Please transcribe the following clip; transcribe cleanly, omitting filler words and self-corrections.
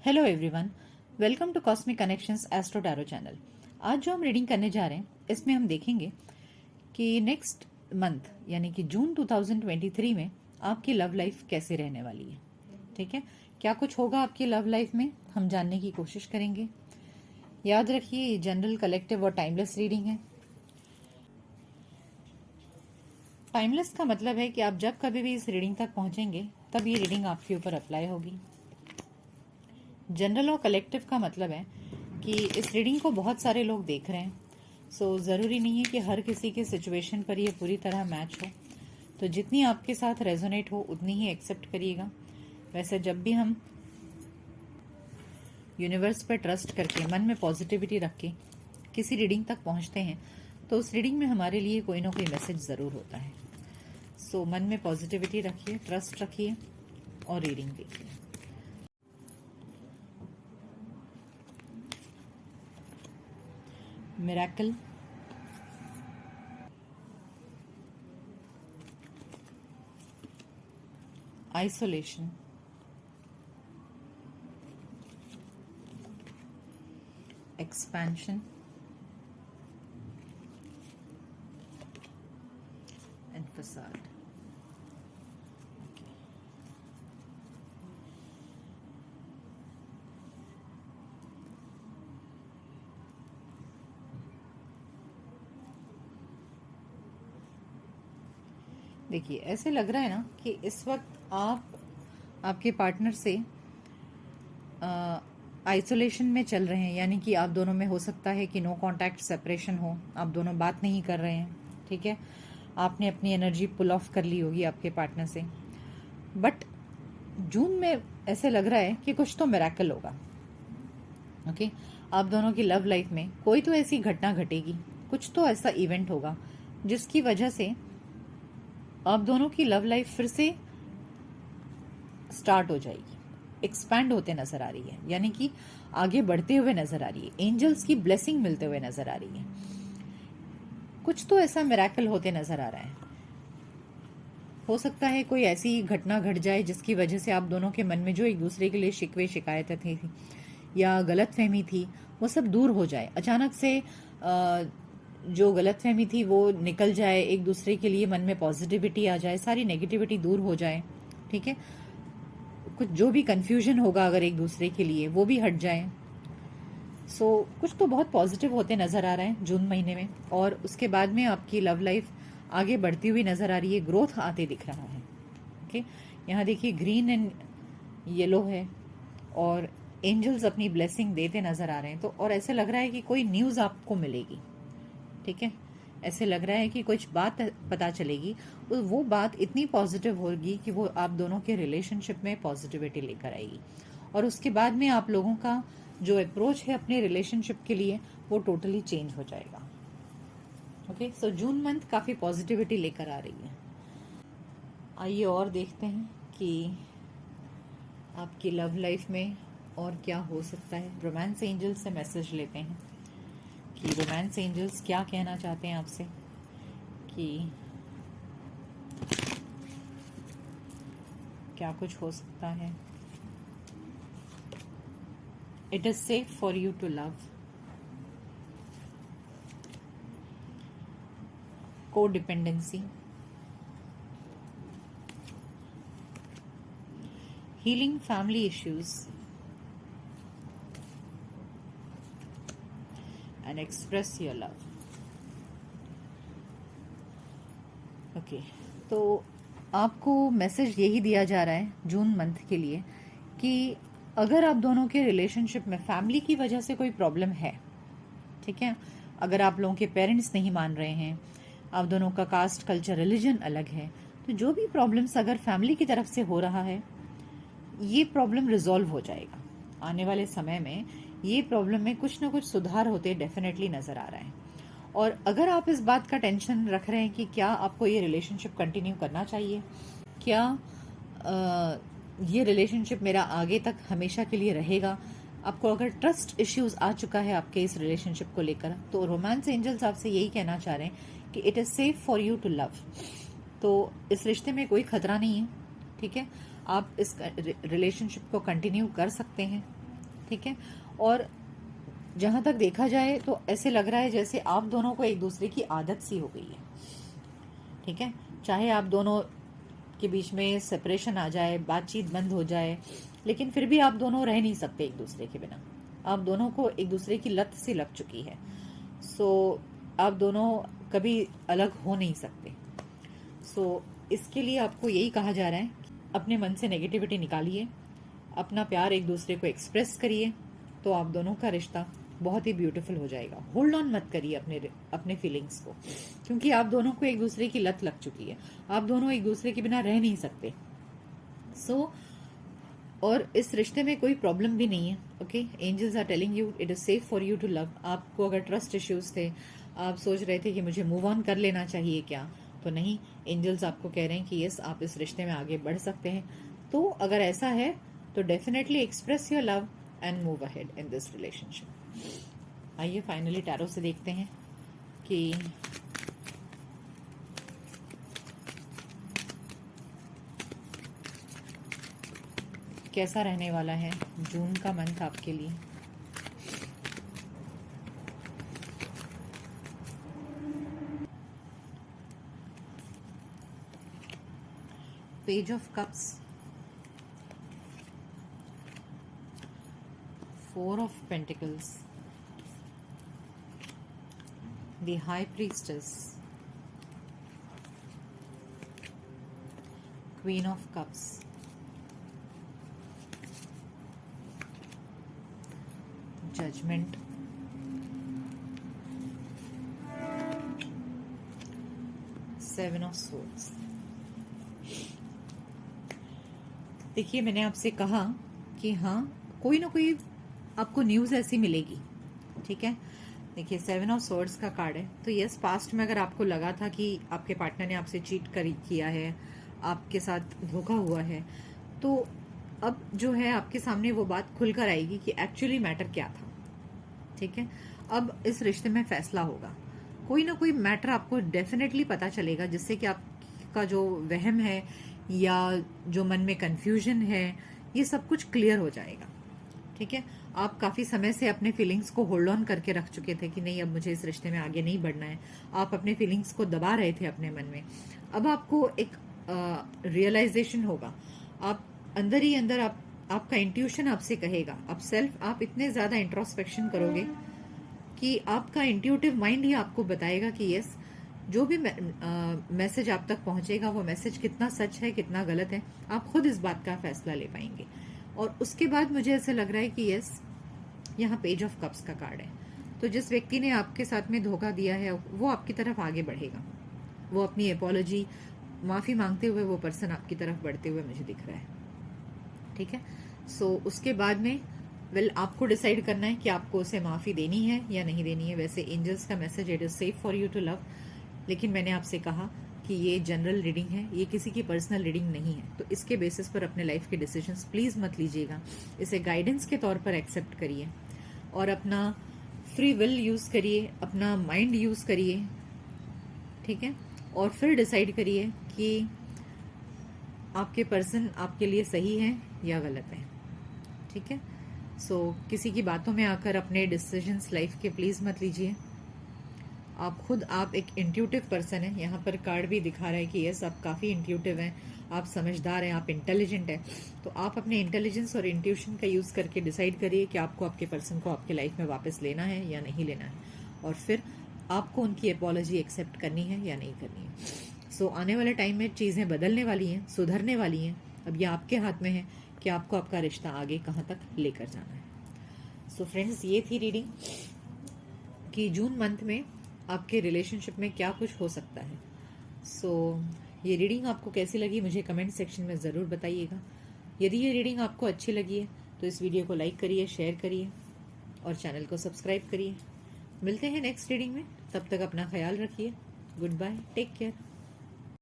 Hello everyone, welcome to cosmic connections astro tarot channel. आज जो हम रीडिंग करने जा रहे हैं इसमें हम देखेंगे कि नेक्स्ट मंथ यानी कि जून 2023 में आपकी लव लाइफ कैसे रहने वाली है। ठीक है, क्या कुछ होगा आपकी लव लाइफ में हम जानने की कोशिश करेंगे। याद रखिए ये जनरल, कलेक्टिव और टाइमलेस रीडिंग है। टाइमलेस का मतलब है कि आप जब कभी भी इस रीडिंग तक पहुंचेंगे तब ये रीडिंग आपके ऊपर अप्लाई होगी। जनरल और कलेक्टिव का मतलब है कि इस रीडिंग को बहुत सारे लोग देख रहे हैं, सो ज़रूरी नहीं है कि हर किसी के सिचुएशन पर ये पूरी तरह मैच हो। तो जितनी आपके साथ रेजोनेट हो उतनी ही एक्सेप्ट करिएगा। वैसे जब भी हम यूनिवर्स पर ट्रस्ट करके मन में पॉजिटिविटी रख के किसी रीडिंग तक पहुंचते हैं तो उस रीडिंग में हमारे लिए कोई ना कोई मैसेज ज़रूर होता है। सो मन में पॉजिटिविटी रखिए, ट्रस्ट रखिए और रीडिंग देखिए। Miracle, isolation, expansion and facade. देखिए ऐसे लग रहा है ना कि इस वक्त आप आपके पार्टनर से आइसोलेशन में चल रहे हैं, यानी कि आप दोनों में हो सकता है कि नो कांटेक्ट सेपरेशन हो, आप दोनों बात नहीं कर रहे हैं। ठीक है, आपने अपनी एनर्जी पुल ऑफ कर ली होगी आपके पार्टनर से। बट जून में ऐसे लग रहा है कि कुछ तो मिरेकल होगा। ओके, आप दोनों की लव लाइफ में कोई तो ऐसी घटना घटेगी, कुछ तो ऐसा इवेंट होगा जिसकी वजह से आप दोनों की लव लाइफ फिर से स्टार्ट हो जाएगी, एक्सपैंड होते नजर आ रही है, यानी कि आगे बढ़ते हुए नजर आ रही है, एंजल्स की ब्लेसिंग मिलते हुए नजर आ रही है। कुछ तो ऐसा मिरेकल होते नजर आ रहा है। हो सकता है कोई ऐसी घटना घट जाए जिसकी वजह से आप दोनों के मन में जो एक दूसरे के लिए शिकवे शिकायतें थी या गलतफहमी थी वो सब दूर हो जाए। अचानक से जो गलतफहमी थी वो निकल जाए, एक दूसरे के लिए मन में पॉजिटिविटी आ जाए, सारी नेगेटिविटी दूर हो जाए। ठीक है, कुछ जो भी कंफ्यूजन होगा अगर एक दूसरे के लिए वो भी हट जाए। सो कुछ तो बहुत पॉजिटिव होते नजर आ रहा है जून महीने में। और उसके बाद में आपकी लव लाइफ आगे बढ़ती हुई नजर आ रही है, ग्रोथ आते दिख रहा है। ओके, यहाँ देखिए ग्रीन एंड येलो है और एंजल्स अपनी ब्लेसिंग देते नजर आ रहे हैं। तो और ऐसे लग रहा है कि कोई न्यूज आपको मिलेगी। ठीक है, ऐसे लग रहा है कि कुछ बात पता चलेगी, वो बात इतनी पॉजिटिव होगी कि वो आप दोनों के रिलेशनशिप में पॉजिटिविटी लेकर आएगी। और उसके बाद में आप लोगों का जो अप्रोच है अपने रिलेशनशिप के लिए वो टोटली चेंज हो जाएगा। ओके, सो जून मंथ काफी पॉजिटिविटी लेकर आ रही है। आइए और देखते हैं कि आपकी लव लाइफ में और क्या हो सकता है। रोमांस एंजल से मैसेज लेते हैं कि रोमांस एंजल्स क्या कहना चाहते हैं आपसे, कि क्या कुछ हो सकता है। It is safe for you to love, codependency, healing family issues and express your love. Okay, तो आपको मैसेज यही दिया जा रहा है जून मंथ के लिए कि अगर आप दोनों के रिलेशनशिप में फैमिली की वजह से कोई प्रॉब्लम है, ठीक है, अगर आप लोगों के पेरेंट्स नहीं मान रहे हैं, आप दोनों का कास्ट, कल्चर, रिलीजन अलग है, तो जो भी प्रॉब्लम्स अगर फैमिली की तरफ से हो रहा है ये प्रॉब्लम रिजॉल्व हो जाएगा। आने वाले समय में ये प्रॉब्लम में कुछ ना कुछ सुधार होते डेफिनेटली नजर आ रहा है। और अगर आप इस बात का टेंशन रख रहे हैं कि क्या आपको ये रिलेशनशिप कंटिन्यू करना चाहिए, क्या ये रिलेशनशिप मेरा आगे तक हमेशा के लिए रहेगा, आपको अगर ट्रस्ट इश्यूज आ चुका है आपके इस रिलेशनशिप को लेकर, तो रोमांस एंजल्स आपसे यही कहना चाह रहे हैं कि it is safe for you to love. तो इस रिश्ते में कोई खतरा नहीं है। ठीक है, आप इस रिलेशनशिप को कंटिन्यू कर सकते हैं। ठीक है। और जहां तक देखा जाए तो ऐसे लग रहा है जैसे आप दोनों को एक दूसरे की आदत सी हो गई है, ठीक है। चाहे आप दोनों के बीच में सेपरेशन आ जाए, बातचीत बंद हो जाए, लेकिन फिर भी आप दोनों रह नहीं सकते एक दूसरे के बिना। आप दोनों को एक दूसरे की लत सी लग चुकी है। सो आप दोनों कभी अलग हो नहीं सकते। सो इसके लिए आपको यही कहा जा रहा है, अपने मन से नेगेटिविटी निकालिए, अपना प्यार एक दूसरे को एक्सप्रेस करिए, तो आप दोनों का रिश्ता बहुत ही ब्यूटीफुल हो जाएगा। होल्ड ऑन मत करिए अपने फीलिंग्स को, क्योंकि आप दोनों को एक दूसरे की लत लग चुकी है। आप दोनों एक दूसरे के बिना रह नहीं सकते। और इस रिश्ते में कोई प्रॉब्लम भी नहीं है। Okay, angels are telling you it is safe for you to love. आपको अगर ट्रस्ट इश्यूज थे, आप सोच रहे थे कि मुझे मूव ऑन कर लेना चाहिए क्या, तो नहीं, एंजल्स आपको कह रहे हैं कि यस, आप इस रिश्ते में आगे बढ़ सकते हैं। तो अगर ऐसा है तो definitely express your love and move ahead in this relationship. आइए फाइनली टैरो से देखते हैं कि कैसा रहने वाला है जून का मंथ आपके लिए। Page of cups, 4 of Pentacles, the High Priestess, Queen of Cups, Judgment, Seven of Swords। देखिए, मैंने आपसे कहा कि हाँ, कोई ना कोई आपको न्यूज ऐसी मिलेगी, ठीक है। देखिए, 7 ऑफ सोर्ड्स का कार्ड है। तो यस, पास्ट में अगर आपको लगा था कि आपके पार्टनर ने आपसे चीट किया है, आपके साथ धोखा हुआ है, तो अब जो है आपके सामने वो बात खुलकर आएगी कि एक्चुअली मैटर क्या था, ठीक है। अब इस रिश्ते में फैसला होगा, कोई ना कोई मैटर आपको डेफिनेटली पता चलेगा, जिससे कि आपका जो वहम है या जो मन में कंफ्यूजन है, ये सब कुछ क्लियर हो जाएगा, ठीक है। आप काफी समय से अपने फीलिंग्स को होल्ड ऑन करके रख चुके थे कि नहीं, अब मुझे इस रिश्ते में आगे नहीं बढ़ना है। आप अपने फीलिंग्स को दबा रहे थे अपने मन में। अब आपको एक रियलाइजेशन होगा, आप अंदर ही अंदर आपका इंट्यूशन आपसे कहेगा, आप इतने ज्यादा इंट्रोस्पेक्शन करोगे कि आपका इंट्यूटिव माइंड ही आपको बताएगा कि यस, जो भी मैसेज आप तक पहुंचेगा वो मैसेज कितना सच है, कितना गलत है, आप खुद इस बात का फैसला ले पाएंगे। और उसके बाद मुझे ऐसे लग रहा है कि यस, यहाँ पेज ऑफ कप्स का कार्ड है। तो जिस व्यक्ति ने आपके साथ में धोखा दिया है वो आपकी तरफ आगे बढ़ेगा, वो अपनी अपॉलॉजी, माफी मांगते हुए वो पर्सन आपकी तरफ बढ़ते हुए मुझे दिख रहा है, ठीक है। सो उसके बाद में आपको डिसाइड करना है कि आपको उसे माफी देनी है या नहीं देनी है। वैसे एंजल्स का message, it is safe for you to love, लेकिन मैंने आपसे कहा कि ये जनरल रीडिंग है, ये किसी की पर्सनल रीडिंग नहीं है। तो इसके बेसिस पर अपने लाइफ के डिसीजंस प्लीज मत लीजिएगा, इसे गाइडेंस के तौर पर एक्सेप्ट करिए और अपना फ्री विल यूज करिए, अपना माइंड यूज करिए, ठीक है। और फिर डिसाइड करिए कि आपके पर्सन आपके लिए सही है या गलत है, ठीक है। सो किसी की बातों में आकर अपने डिसीजंस लाइफ के प्लीज मत लीजिए। आप एक इंट्यूटिव पर्सन है, यहाँ पर कार्ड भी दिखा रहा है कि यस, आप काफी इंट्यूटिव हैं, आप समझदार हैं, आप इंटेलिजेंट हैं। तो आप अपने इंटेलिजेंस और इंट्यूशन का यूज करके डिसाइड करिए कि आपको आपके पर्सन को आपके लाइफ में वापस लेना है या नहीं लेना है, और फिर आपको उनकी अपॉलॉजी एक्सेप्ट करनी है या नहीं करनी है। सो आने वाले टाइम में चीजें बदलने वाली हैं, सुधरने वाली हैं। अब ये आपके हाथ में है कि आपको आपका रिश्ता आगे कहाँ तक लेकर जाना है। सो फ्रेंड्स, ये थी रीडिंग कि जून मंथ में आपके रिलेशनशिप में क्या कुछ हो सकता है। सो ये रीडिंग आपको कैसी लगी मुझे कमेंट सेक्शन में ज़रूर बताइएगा। यदि ये रीडिंग आपको अच्छी लगी है तो इस वीडियो को लाइक करिए, शेयर करिए और चैनल को सब्सक्राइब करिए। मिलते हैं नेक्स्ट रीडिंग में, तब तक अपना ख्याल रखिए। Goodbye, take care.